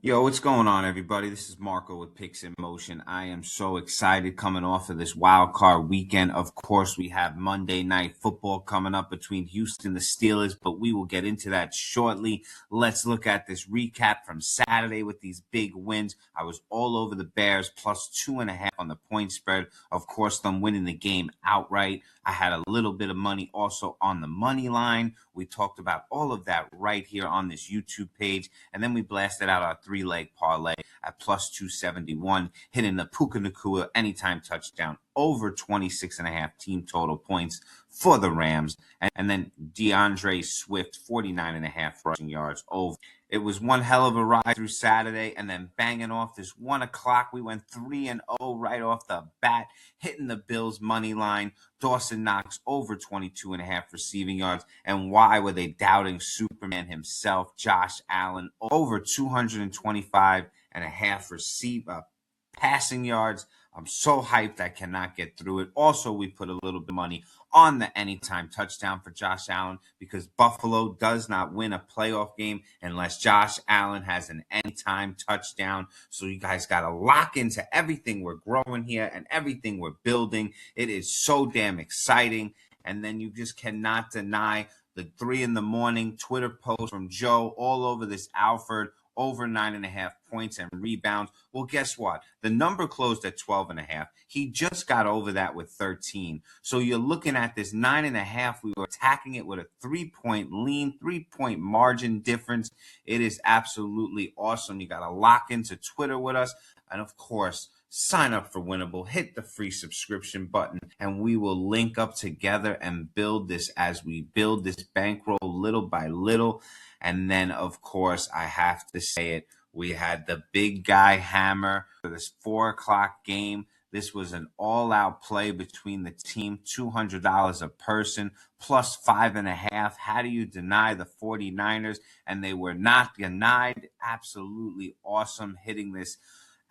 Yo, what's going on, everybody? This is Marco with Picks in Motion. I am so excited coming off of this wild card weekend. Of course, we have Monday Night Football coming up between Houston and the Steelers, but we will get into that shortly. Let's look at this recap from Saturday with these big wins. I was all over the Bears, plus 2.5 on the point spread. Of course, them winning the game outright. I had a little bit of money also on the money line. We talked about all of that right here on this YouTube page. And then we blasted out our 3-leg parlay at plus 271, hitting the Puka Nakua anytime touchdown over 26.5 team total points for the Rams. And then DeAndre Swift, 49.5 rushing yards over. It was one hell of a ride through Saturday, and then banging off this 1 o'clock, we went 3-0 right off the bat, hitting the Bills money line. Dawson Knox over 22.5 receiving yards. And why were they doubting Superman himself, Josh Allen, over 225.5 passing yards? I'm so hyped I cannot get through it. Also, we put a little bit of money on the anytime touchdown for Josh Allen because Buffalo does not win a playoff game unless Josh Allen has an anytime touchdown. So you guys got to lock into everything we're growing here and everything we're building. It is so damn exciting. And then you just cannot deny the 3 a.m. Twitter post from Joe all over this Alford over 9.5 points and rebounds. Well, guess what? The number closed at 12.5. He just got over that with 13. So you're looking at this 9.5. We were attacking it with a 3-point lean, 3-point margin difference. It is absolutely awesome. You got to lock into Twitter with us. And of course, sign up for Winnable, hit the free subscription button, and we will link up together and build this as we build this bankroll little by little. And then, of course, I have to say it, we had the big guy hammer for this 4 o'clock game. This was an all-out play between the team, $200 a person, plus 5.5. How do you deny the 49ers? And they were not denied. Absolutely awesome, hitting this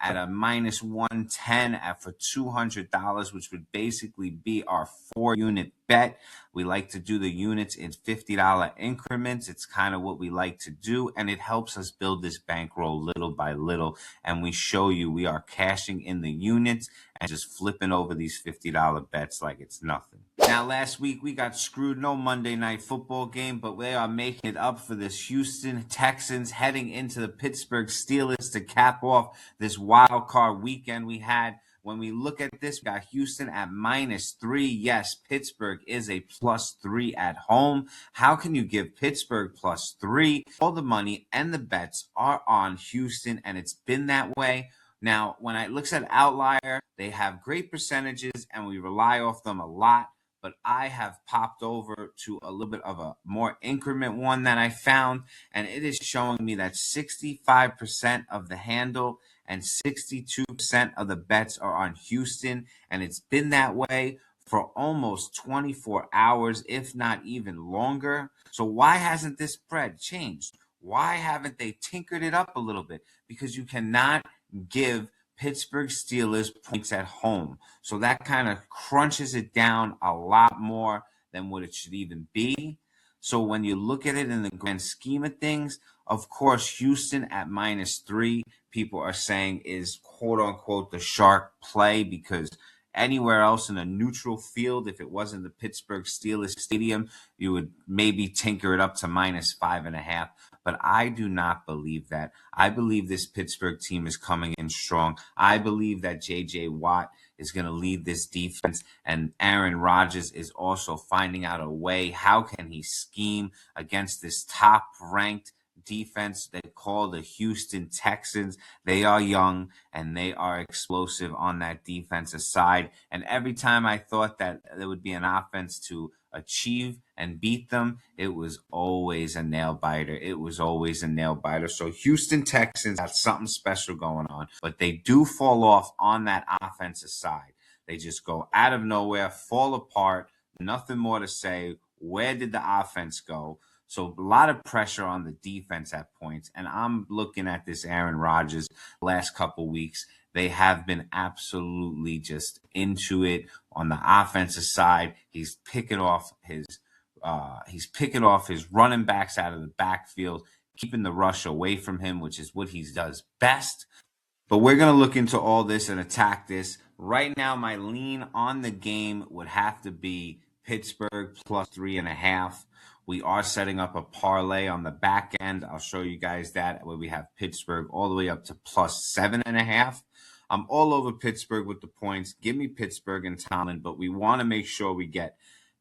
at a minus 110 for $200, which would basically be our 4-unit bet. We like to do the units in $50 increments. It's kind of what we like to do, and it helps us build this bankroll little by little. And we show you we are cashing in the units and just flipping over these $50 bets like it's nothing. Now, last week we got screwed. No Monday Night Football game, but they are making it up for this Houston Texans heading into the Pittsburgh Steelers to cap off this wild card weekend we had. When we look at this, we got Houston at -3. Yes, Pittsburgh is a +3 at home. How can you give Pittsburgh +3? All the money and the bets are on Houston, and it's been that way. Now, when I look at Outlier, they have great percentages, and we rely off them a lot. But I have popped over to a little bit of a more increment one that I found, and it is showing me that 65% of the handle and 62% of the bets are on Houston, and it's been that way for almost 24 hours, if not even longer. So why hasn't this spread changed? Why haven't they tinkered it up a little bit? Because you cannot give Pittsburgh Steelers points at home. So that kind of crunches it down a lot more than what it should even be. So when you look at it in the grand scheme of things, of course, Houston at -3, people are saying is quote unquote the shark play because anywhere else in a neutral field, if it wasn't the Pittsburgh Steelers stadium, you would maybe tinker it up to -5.5. But I do not believe that. I believe this Pittsburgh team is coming in strong. I believe that J.J. Watt is going to lead this defense, and Aaron Rodgers is also finding out a way. How can he scheme against this top-ranked defense they call the Houston Texans? They are young and they are explosive on that defensive side. And every time I thought that there would be an offense to achieve and beat them, it was always a nail biter. It was always a nail biter. So Houston Texans have something special going on, but they do fall off on that offensive side. They just go out of nowhere, fall apart, nothing more to say. Where did the offense go? So a lot of pressure on the defense at points. And I'm looking at this Aaron Rodgers last couple weeks. They have been absolutely just into it on the offensive side. He's picking off his running backs out of the backfield. keeping the rush away from him, which is what he does best. But we're going to look into all this and attack this. Right now, my lean on the game would have to be Pittsburgh plus 3.5. We are setting up a parlay on the back end. I'll show you guys that, where we have Pittsburgh all the way up to plus 7.5. I'm all over Pittsburgh with the points. Give me Pittsburgh and Tomlin, but we want to make sure we get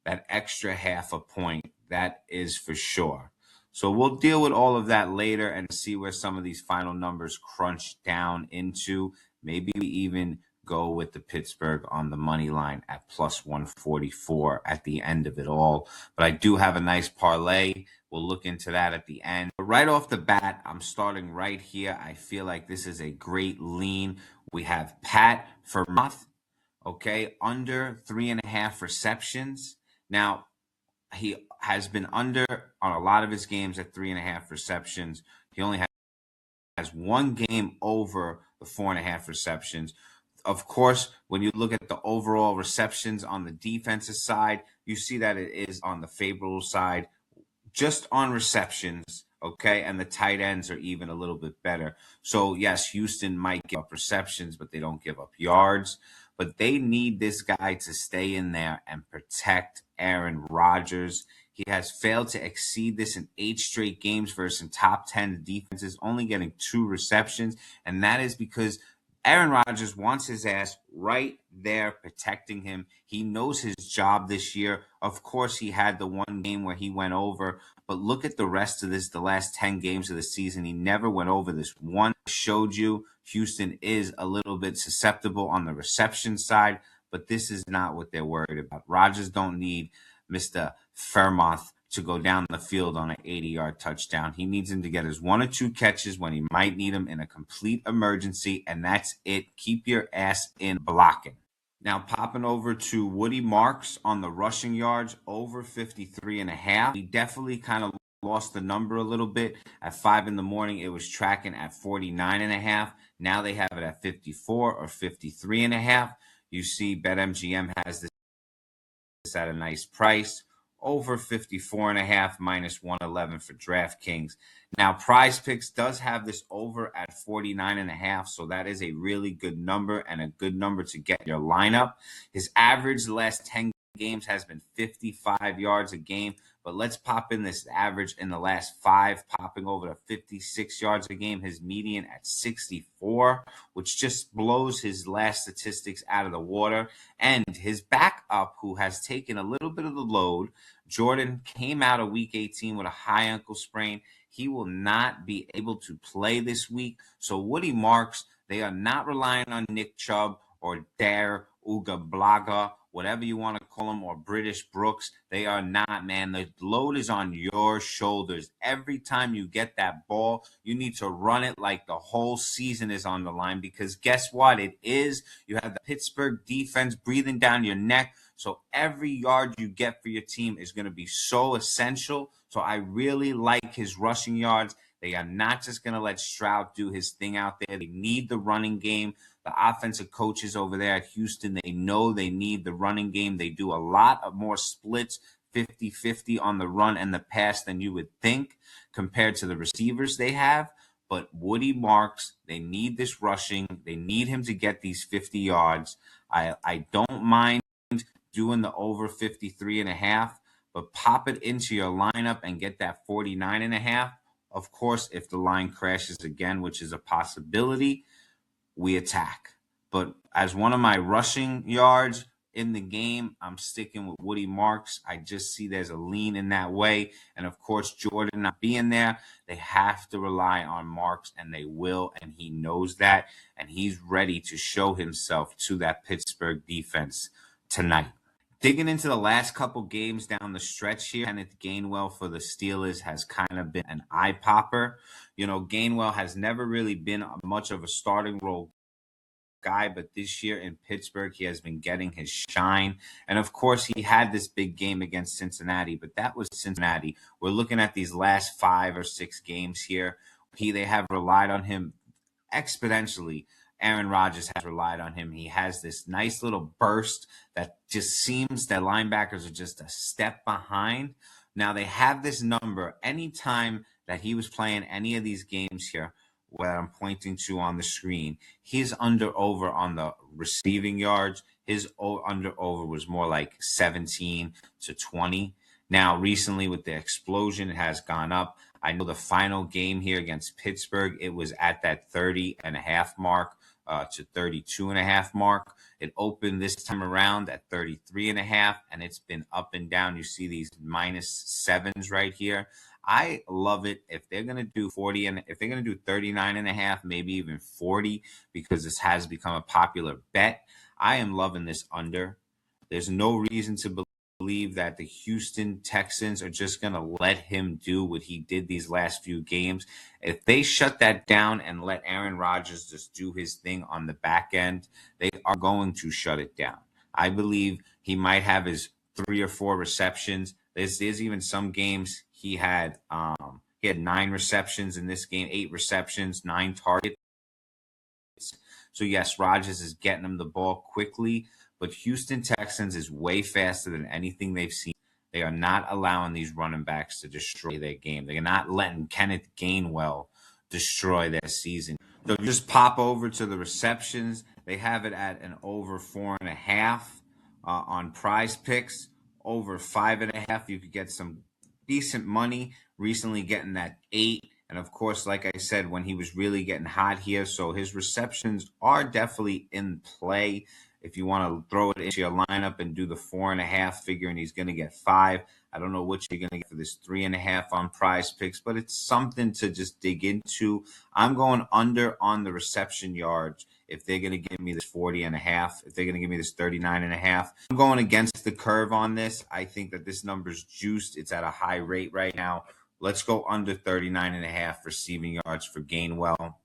that extra half a point. That is for sure. So we'll deal with all of that later and see where some of these final numbers crunch down into. Maybe we even go with the Pittsburgh on the money line at plus 144 at the end of it all. But I do have a nice parlay. We'll look into that at the end. But right off the bat, I'm starting right here. I feel like this is a great lean. We have Pat Vermaat, okay, under 3.5 receptions. Now, he has been under on a lot of his games at 3.5 receptions. He only has one game over the 4.5 receptions. Of course, when you look at the overall receptions on the defensive side, you see that it is on the favorable side, just on receptions, okay? And the tight ends are even a little bit better. So, yes, Houston might give up receptions, but they don't give up yards. But they need this guy to stay in there and protect Aaron Rodgers. He has failed to exceed this in 8 straight games versus top 10 defenses, only getting 2 receptions. And that is because Aaron Rodgers wants his ass right there protecting him. He knows his job this year. Of course, he had the one game where he went over, but look at the rest of this, the last 10 games of the season. He never went over this one. I showed you Houston is a little bit susceptible on the reception side, but this is not what they're worried about. Rodgers don't need Mr. Vermaat to go down the field on an 80-yard touchdown. He needs him to get his 1 or 2 catches when he might need him in a complete emergency, and that's it. Keep your ass in blocking. Now, popping over to Woody Marks on the rushing yards, over 53.5. He definitely kind of lost the number a little bit. At 5 in the morning, it was tracking at 49.5. Now they have it at 54 or 53.5. You see BetMGM has this at a nice price. Over 54.5 minus 111 for DraftKings. Now, PrizePicks does have this over at 49.5, so that is a really good number and a good number to get your lineup. His average the last 10 games has been 55 yards a game, but let's pop in this average in the last 5, popping over to 56 yards a game. His median at 64, which just blows his last statistics out of the water. And his backup, who has taken a little bit of the load, Jordan, came out of week 18 with a high ankle sprain. He will not be able to play this week. So Woody Marks, they are not relying on Nick Chubb or Dare Ugablaga, whatever you want to call him, or British Brooks. They are not, man. The load is on your shoulders. Every time you get that ball, you need to run it like the whole season is on the line, because guess what? It is. You have the Pittsburgh defense breathing down your neck. So every yard you get for your team is going to be so essential. So I really like his rushing yards. They are not just going to let Stroud do his thing out there. They need the running game. The offensive coaches over there at Houston, they know they need the running game. They do a lot of more splits, 50-50 on the run and the pass than you would think compared to the receivers they have. But Woody Marks, they need this rushing. They need him to get these 50 yards. I don't mind doing the over 53.5, but pop it into your lineup and get that 49.5. Of course, if the line crashes again, which is a possibility, we attack. But as one of my rushing yards in the game, I'm sticking with Woody Marks. I just see there's a lean in that way. And of course, Jordan not being there, they have to rely on Marks, and they will. And he knows that. And he's ready to show himself to that Pittsburgh defense tonight. Digging into the last couple games down the stretch here, Kenneth Gainwell for the Steelers has kind of been an eye popper. You know, Gainwell has never really been much of a starting role guy, but this year in Pittsburgh, he has been getting his shine. And of course, he had this big game against Cincinnati, but that was Cincinnati. We're looking at these last 5 or 6 games here. They have relied on him exponentially. Aaron Rodgers has relied on him. He has this nice little burst that just seems that linebackers are just a step behind. Now they have this number. Anytime that he was playing any of these games here where I'm pointing to on the screen, his under-over on the receiving yards, his under-over was more like 17 to 20. Now, recently with the explosion, it has gone up. I know the final game here against Pittsburgh, it was at that 30.5 mark to 32.5 mark. It opened this time around at 33.5, and it's been up and down. You see these -7s right here. I love it if they're going to do 40 and if they're going to do 39.5, maybe even 40, because this has become a popular bet. I am loving this under. There's no reason to believe that the Houston Texans are just going to let him do what he did these last few games. If they shut that down and let Aaron Rodgers just do his thing on the back end, they are going to shut it down. I believe he might have his 3 or 4 receptions. There's even some games he had 9 receptions in this game, 8 receptions, 9 targets. So yes, Rodgers is getting him the ball quickly, but Houston Texans is way faster than anything they've seen. They are not allowing these running backs to destroy their game. They are not letting Kenneth Gainwell destroy their season. So just pop over to the receptions. They have it at an over 4.5 on PrizePicks. Over 5.5, you could get some decent money. Recently getting that 8. And of course, like I said, when he was really getting hot here, so his receptions are definitely in play. If you want to throw it into your lineup and do the 4.5, figuring he's going to get 5. I don't know what you're going to get for this 3.5 on PrizePicks, but it's something to just dig into. I'm going under on the reception yards if they're going to give me this 40.5, if they're going to give me this 39.5. I'm going against the curve on this. I think that this number's juiced. It's at a high rate right now. Let's go under 39.5 receiving yards for Gainwell.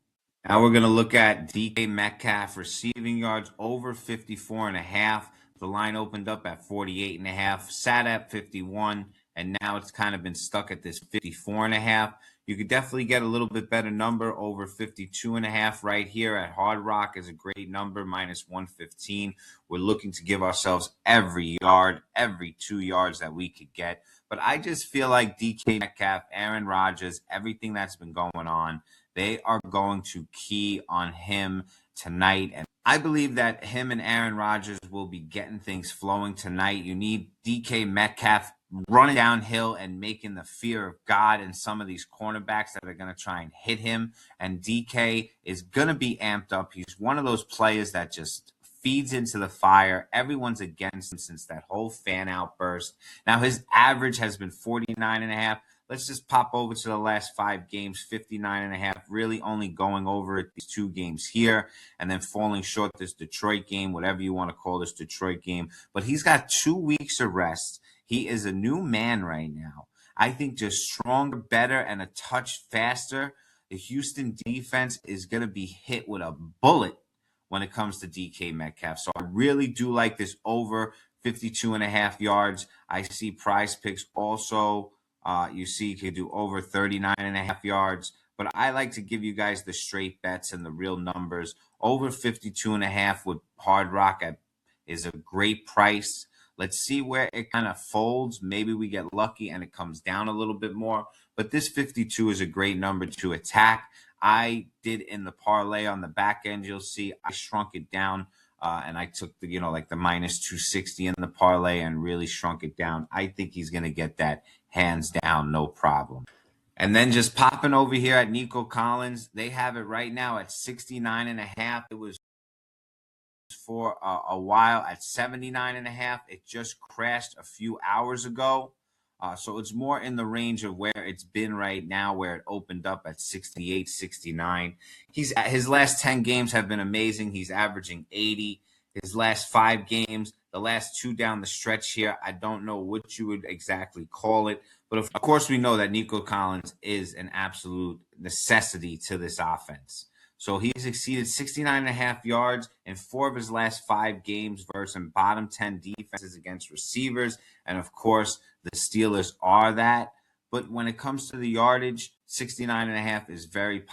Now we're going to look at DK Metcalf receiving yards over 54.5. The line opened up at 48.5, sat at 51, and now it's kind of been stuck at this 54.5. You could definitely get a little bit better number over 52.5 right here at Hard Rock is a great number, -115. We're looking to give ourselves every yard, every 2 yards that we could get. But I just feel like DK Metcalf, Aaron Rodgers, everything that's been going on, they are going to key on him tonight. And I believe that him and Aaron Rodgers will be getting things flowing tonight. You need DK Metcalf running downhill and making the fear of God in some of these cornerbacks that are going to try and hit him. And DK is going to be amped up. He's one of those players that just feeds into the fire. Everyone's against him since that whole fan outburst. Now his average has been 49.5. Let's just pop over to the last 5 games, 59.5, really only going over it these 2 games here and then falling short this Detroit game, whatever you want to call this Detroit game. But he's got 2 weeks of rest. He is a new man right now. I think just stronger, better, and a touch faster. The Houston defense is going to be hit with a bullet when it comes to DK Metcalf. So I really do like this over 52.5 yards. I see PrizePicks also. You see you could do over 39.5 yards. But I like to give you guys the straight bets and the real numbers. Over 52.5 with Hard Rock is a great price. Let's see where it kind of folds. Maybe we get lucky and it comes down a little bit more. But this 52 is a great number to attack. I did in the parlay on the back end. You'll see I shrunk it down and I took the, like the -260 in the parlay and really shrunk it down. I think he's going to get that hands down, no problem. And then just popping over here at Nico Collins, they have it right now at 69.5. It was for a while at 79.5. It just crashed a few hours ago. So it's more in the range of where it's been right now, where it opened up at 68, 69. His last 10 games have been amazing. He's averaging 80. His last 5 games, the last 2 down the stretch here, I don't know what you would exactly call it. But of course, we know that Nico Collins is an absolute necessity to this offense. So he's exceeded 69.5 yards in 4 of his last 5 games versus bottom 10 defenses against receivers. And of course, the Steelers are that. But when it comes to the yardage, 69.5 is very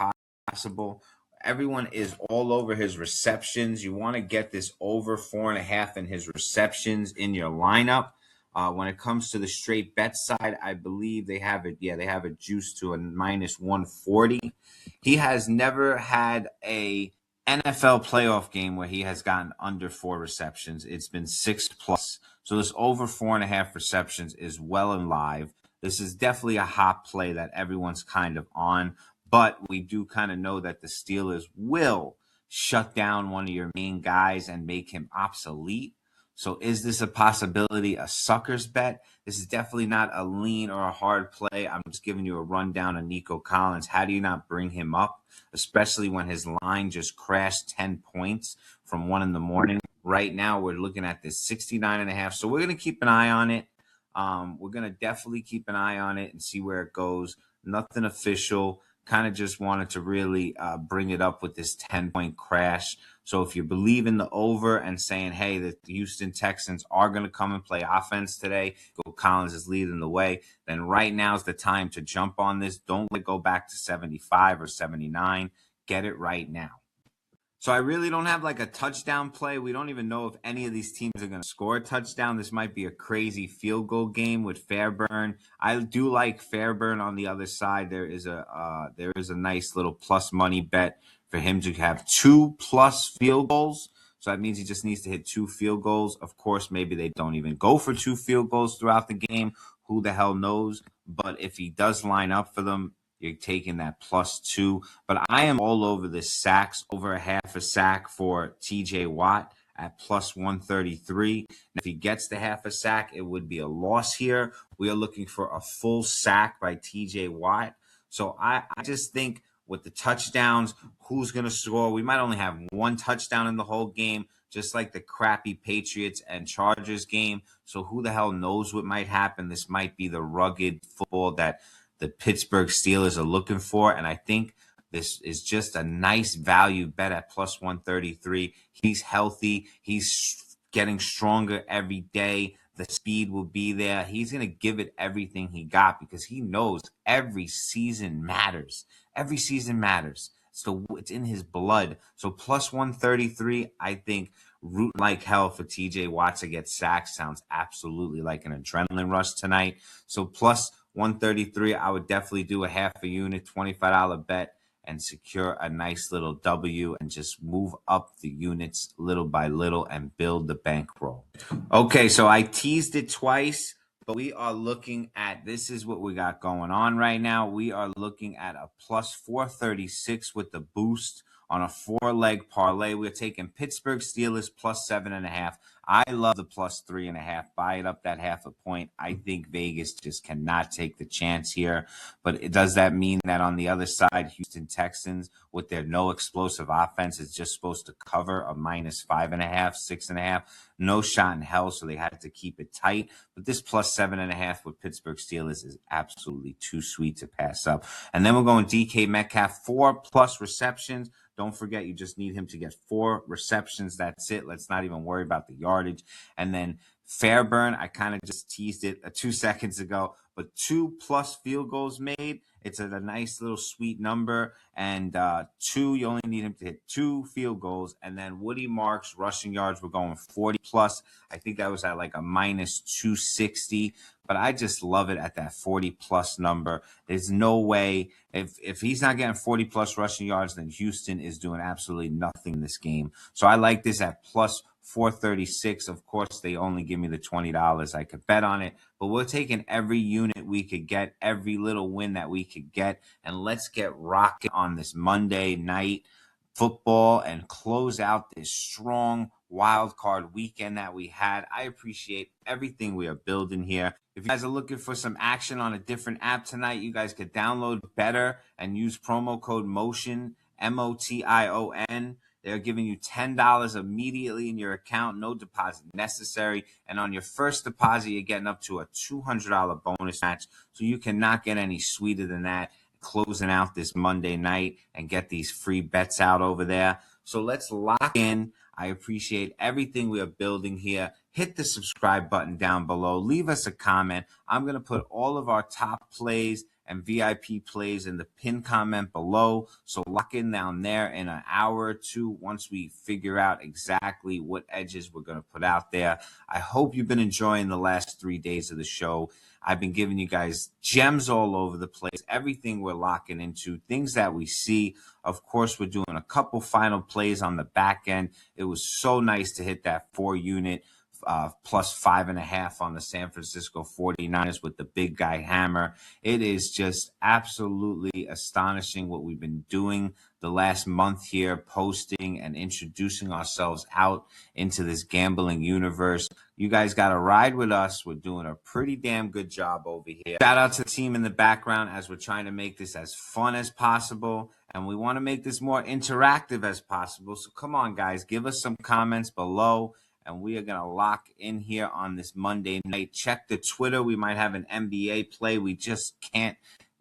possible. Everyone is all over his receptions. You want to get this over 4.5 in his receptions in your lineup. When it comes to the straight bet side, I believe they have it. Yeah, they have it juiced to a minus 140. He has never had a NFL playoff game where he has gotten under 4 receptions. It's been 6+. So this over 4.5 receptions is well and live. This is definitely a hot play that everyone's kind of on, but we do kind of know that the Steelers will shut down one of your main guys and make him obsolete. So is this a possibility, a sucker's bet? This is definitely not a lean or a hard play. I'm just giving you a rundown of Nico Collins. How do you not bring him up, especially when his line just crashed 10 points from 1 in the morning? Right now, we're looking at this 69.5. So we're going to keep an eye on it. We're going to definitely keep an eye on it and see where it goes. Nothing official. Kind of just wanted to really bring it up with this 10-point crash. So if you believe in the over and saying, hey, the Houston Texans are going to come and play offense today, Nico Collins is leading the way, then right now is the time to jump on this. Don't let it go back to 75 or 79. Get it right now. So I really don't have like a touchdown play. We don't even know if any of these teams are going to score a touchdown. This might be a crazy field goal game with Fairburn. I do like Fairburn on the other side. There is a nice little plus money bet for him to have 2+ field goals. So that means he just needs to hit 2 field goals. Of course, maybe they don't even go for 2 field goals throughout the game. Who the hell knows? But if he does line up for them, you're taking that +2. But I am all over this sacks, over a half a sack for TJ Watt at +133. And if he gets the half a sack, it would be a loss here. We are looking for a full sack by TJ Watt. So I just think with the touchdowns, who's going to score? We might only have 1 touchdown in the whole game, just like the crappy Patriots and Chargers game. So who the hell knows what might happen? This might be the rugged football that the Pittsburgh Steelers are looking for. And I think this is just a nice value bet at +133. He's healthy. He's getting stronger every day. The speed will be there. He's going to give it everything he got because he knows every season matters. Every season matters. So it's in his blood. So +133, I think root like hell for TJ Watt to get sacked sounds absolutely like an adrenaline rush tonight. So +133, I would definitely do a half a unit, $25 bet and secure a nice little W and just move up the units little by little and build the bankroll. Okay, so I teased it twice, but we are looking at, this is what we got going on right now. We are looking at a +436 with the boost on a 4-leg parlay. We're taking Pittsburgh Steelers +7.5. I love the +3.5. Buy it up that half a point. I think Vegas just cannot take the chance here. But does that mean that on the other side, Houston Texans, with their no explosive offense, is just supposed to cover a -5.5, 6.5? No shot in hell, so they had to keep it tight. But this +7.5 with Pittsburgh Steelers is absolutely too sweet to pass up. And then we're going DK Metcalf, 4+ receptions. Don't forget, you just need him to get 4 receptions. That's it. Let's not even worry about the yardage. And then Fairburn, I kind of just teased it 2 seconds ago, but 2+ field goals made. It's at a nice little sweet number. And 2, you only need him to hit 2 field goals. And then Woody Marks rushing yards, we're going 40+. I think that was at like a -260. But I just love it at that 40+ number. There's no way if he's not getting 40+ rushing yards, then Houston is doing absolutely nothing in this game. So I like this at +436. Of course, they only give me the $20. I could bet on it, but we're taking every unit we could get, every little win that we could get, and let's get rocking on this Monday night football and close out this strong wild card weekend that we had. I appreciate everything we are building here. If you guys are looking for some action on a different app tonight, you guys could download Betr and use promo code MOTION, MOTION. They're giving you $10 immediately in your account, no deposit necessary. And on your first deposit, you're getting up to a $200 bonus match. So you cannot get any sweeter than that. Closing out this Monday night and get these free bets out over there. So let's lock in. I appreciate everything we are building here. Hit the subscribe button down below. Leave us a comment. I'm going to put all of our top plays and VIP plays in the pinned comment below. So lock in down there in an hour or two once we figure out exactly what edges we're going to put out there. I hope you've been enjoying the last 3 days of the show. I've been giving you guys gems all over the place, everything we're locking into, things that we see. Of course, we're doing a couple final plays on the back end. It was so nice to hit that 4-unit plus 5.5 on the San Francisco 49ers with the big guy hammer. It is just absolutely astonishing what we've been doing the last month here, posting and introducing ourselves out into this gambling universe. You guys got to ride with us. We're doing a pretty damn good job over here. Shout out to the team in the background as we're trying to make this as fun as possible. And we want to make this more interactive as possible. So come on, guys, give us some comments below. And we are going to lock in here on this Monday night. Check the Twitter. We might have an NBA play we just can't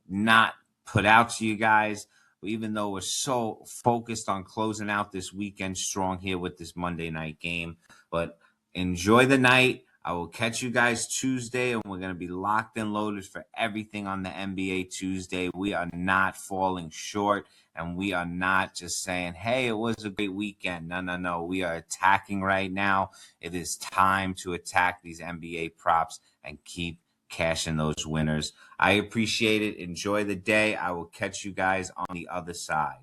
not put out to you guys. Even though we're so focused on closing out this weekend strong here with this Monday night game. But enjoy the night. I will catch you guys Tuesday, and we're going to be locked and loaded for everything on the NBA Tuesday. We are not falling short, and we are not just saying, hey, it was a great weekend. No. We are attacking right now. It is time to attack these NBA props and keep cashing those winners. I appreciate it. Enjoy the day. I will catch you guys on the other side.